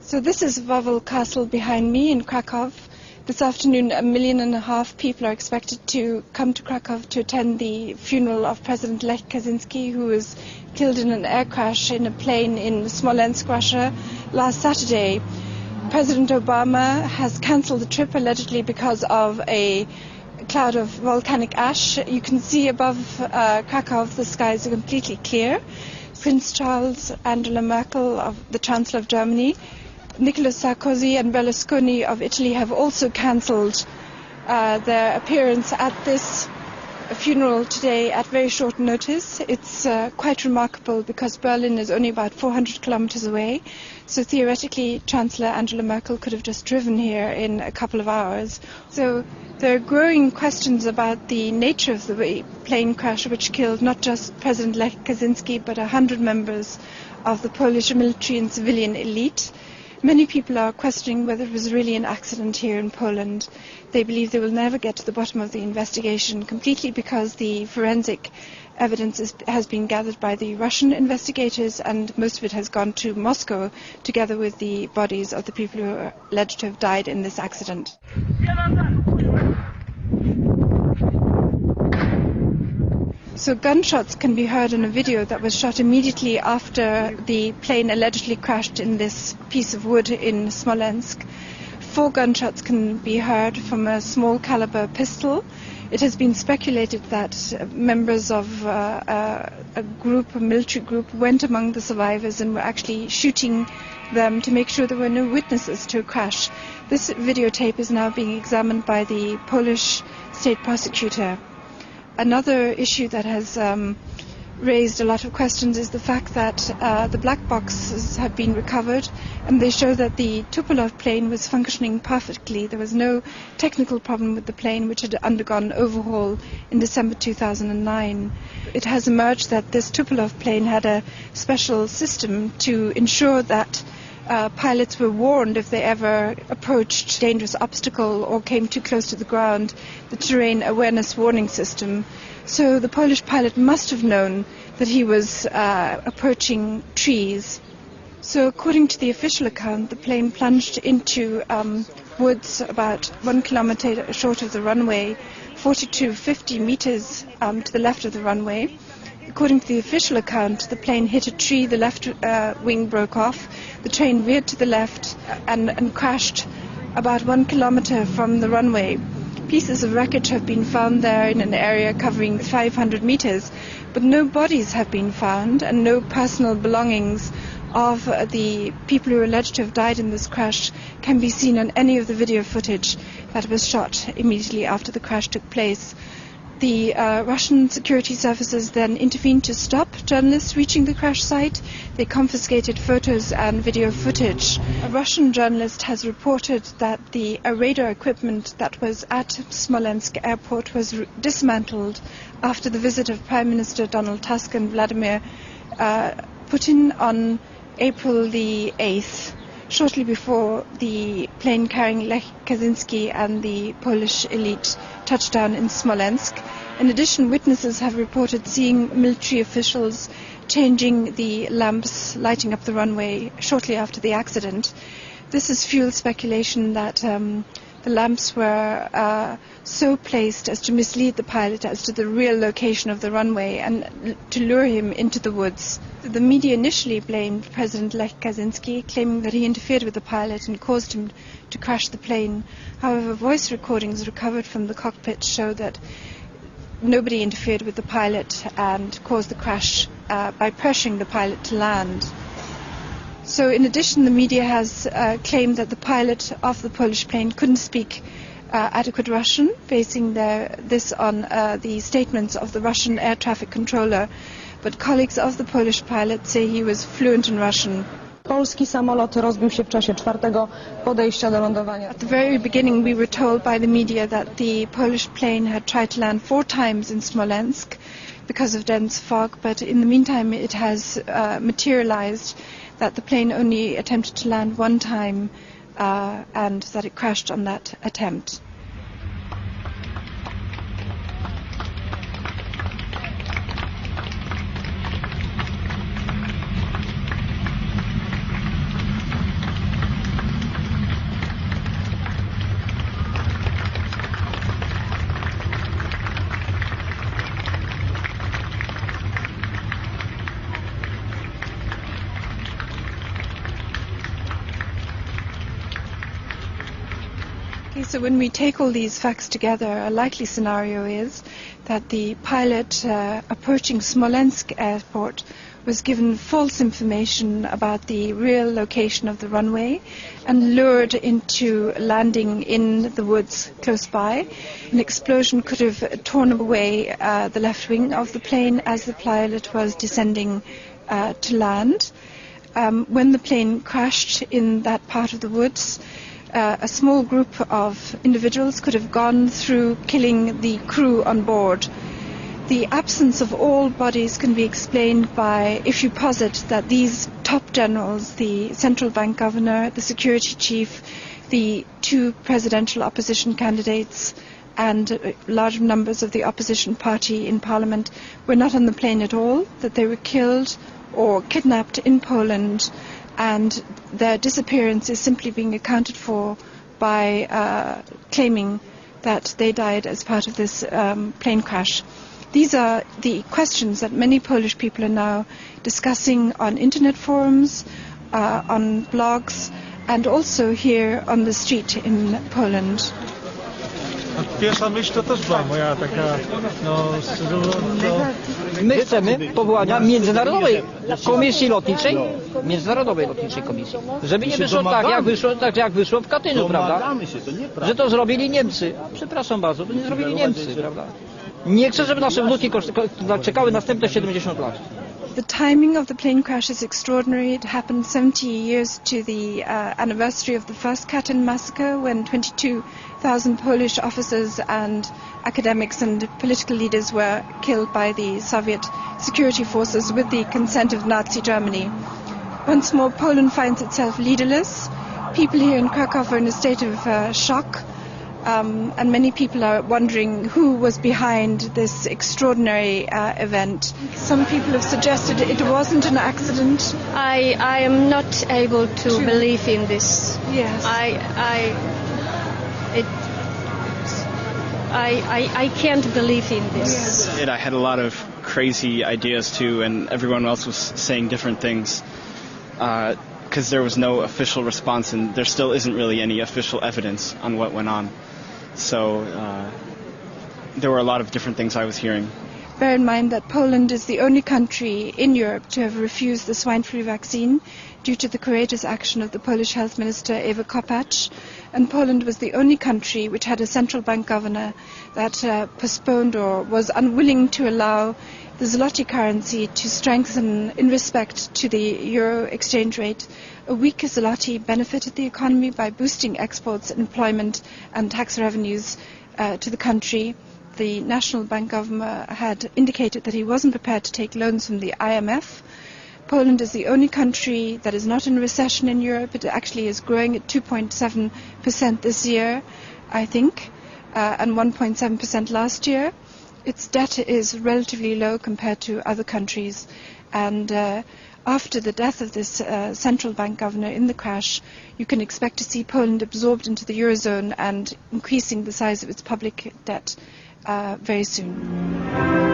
So this is Wawel Castle behind me in Krakow. This afternoon, 1.5 million people are expected to come to Krakow to attend the funeral of President Lech Kaczynski, who was killed in an air crash in a plane in Smolensk, Russia, last Saturday. President Obama has cancelled the trip, allegedly because of a cloud of volcanic ash. You can see above Krakow the skies are completely clear. Prince Charles, Angela Merkel, the Chancellor of Germany, Nicolas Sarkozy and Berlusconi of Italy have also cancelled their appearance at this funeral today at very short notice. It's quite remarkable because Berlin is only about 400 kilometers away, so theoretically Chancellor Angela Merkel could have just driven here in a couple of hours. So there are growing questions about the nature of the plane crash, which killed not just President Lech Kaczynski but 100 members of the Polish military and civilian elite. Many people are questioning whether it was really an accident here in Poland. They believe they will never get to the bottom of the investigation completely because the forensic evidence has been gathered by the Russian investigators, and most of it has gone to Moscow together with the bodies of the people who are alleged to have died in this accident. So gunshots can be heard in a video that was shot immediately after the plane allegedly crashed in this piece of wood in Smolensk. 4 gunshots can be heard from a small caliber pistol. It has been speculated that members of a military group, went among the survivors and were actually shooting them to make sure there were no witnesses to a crash. This videotape is now being examined by the Polish state prosecutor. Another issue that has raised a lot of questions is the fact that the black boxes have been recovered, and they show that the Tupolev plane was functioning perfectly. There was no technical problem with the plane, which had undergone overhaul in December 2009. It has emerged that this Tupolev plane had a special system to ensure that pilots were warned if they ever approached a dangerous obstacle or came too close to the ground, the terrain awareness warning system. So the Polish pilot must have known that he was approaching trees. So according to the official account, the plane plunged into woods about 1 kilometer short of the runway, 40 to 50 meters to the left of the runway. According to the official account, the plane hit a tree, the left wing broke off, the train veered to the left and crashed about 1 kilometer from the runway. Pieces of wreckage have been found there in an area covering 500 meters, but no bodies have been found and no personal belongings of the people who are alleged to have died in this crash can be seen on any of the video footage that was shot immediately after the crash took place. The Russian security services then intervened to stop journalists reaching the crash site. They confiscated photos and video footage. A Russian journalist has reported that the radar equipment that was at Smolensk airport was dismantled after the visit of Prime Minister Donald Tusk and Vladimir Putin on April the 8th, shortly before the plane carrying Lech Kaczynski and the Polish elite touched down in Smolensk. In addition, witnesses have reported seeing military officials changing the lamps lighting up the runway shortly after the accident. This has fueled speculation that the lamps were so placed as to mislead the pilot as to the real location of the runway and to lure him into the woods. The media initially blamed President Lech Kaczynski, claiming that he interfered with the pilot and caused him to crash the plane. However, voice recordings recovered from the cockpit show that nobody interfered with the pilot and caused the crash by pressuring the pilot to land. So in addition, the media has claimed that the pilot of the Polish plane couldn't speak adequate Russian, basing this on the statements of the Russian air traffic controller. But colleagues of the Polish pilot say he was fluent in Russian. Polski samolot rozbił się w czasie 4. podejścia do lądowania. At the very beginning we were told by the media that the Polish plane had tried to land 4 times in Smolensk because of dense fog, but in the meantime it has materialized that the plane only attempted to land 1 time and that it crashed on that attempt. So when we take all these facts together, a likely scenario is that the pilot approaching Smolensk airport was given false information about the real location of the runway and lured into landing in the woods close by. An explosion could have torn away the left wing of the plane as the pilot was descending to land. When the plane crashed in that part of the woods, a small group of individuals could have gone through, killing the crew on board. The absence of all bodies can be explained by, if you posit that these top generals, the central bank governor, the security chief, the two presidential opposition candidates, and large numbers of the opposition party in parliament were not on the plane at all, that they were killed or kidnapped in Poland, and their disappearance is simply being accounted for by claiming that they died as part of this plane crash. These are the questions that many Polish people are now discussing on internet forums, on blogs, and also here on the street in Poland. Pierwsza myśl to też była moja taka, My chcemy powołania międzynarodowej komisji lotniczej, międzynarodowej lotniczej komisji, żeby nie wyszło tak jak wyszło w Katyniu, prawda? Że to zrobili Niemcy. Przepraszam bardzo, to nie zrobili Niemcy, prawda? Nie chcę, żeby nasze wnuki czekały następne 70 lat. The timing of the plane crash is extraordinary. It happened 70 years to the anniversary of the first Katyn massacre, when 22,000 Polish officers and academics and political leaders were killed by the Soviet security forces with the consent of Nazi Germany. Once more, Poland finds itself leaderless. People here in Krakow are in a state of shock. And many people are wondering who was behind this extraordinary event. Some people have suggested it wasn't an accident. I am not able to believe in this. Yes. I can't believe in this. Yes. I had a lot of crazy ideas too, and everyone else was saying different things. Because there was no official response, and there still isn't really any official evidence on what went on. So there were a lot of different things I was hearing. Bear in mind that Poland is the only country in Europe to have refused the swine flu vaccine due to the courageous action of the Polish health minister Ewa Kopacz, and Poland was the only country which had a central bank governor that postponed or was unwilling to allow the zloty currency to strengthen in respect to the euro exchange rate. A weaker zloty benefited the economy by boosting exports, employment and tax revenues to the country. The National Bank governor had indicated that he wasn't prepared to take loans from the IMF. Poland is the only country that is not in recession in Europe. It actually is growing at 2.7% this year, I think, and 1.7% last year. Its debt is relatively low compared to other countries, and after the death of this central bank governor in the crash, you can expect to see Poland absorbed into the Eurozone and increasing the size of its public debt very soon.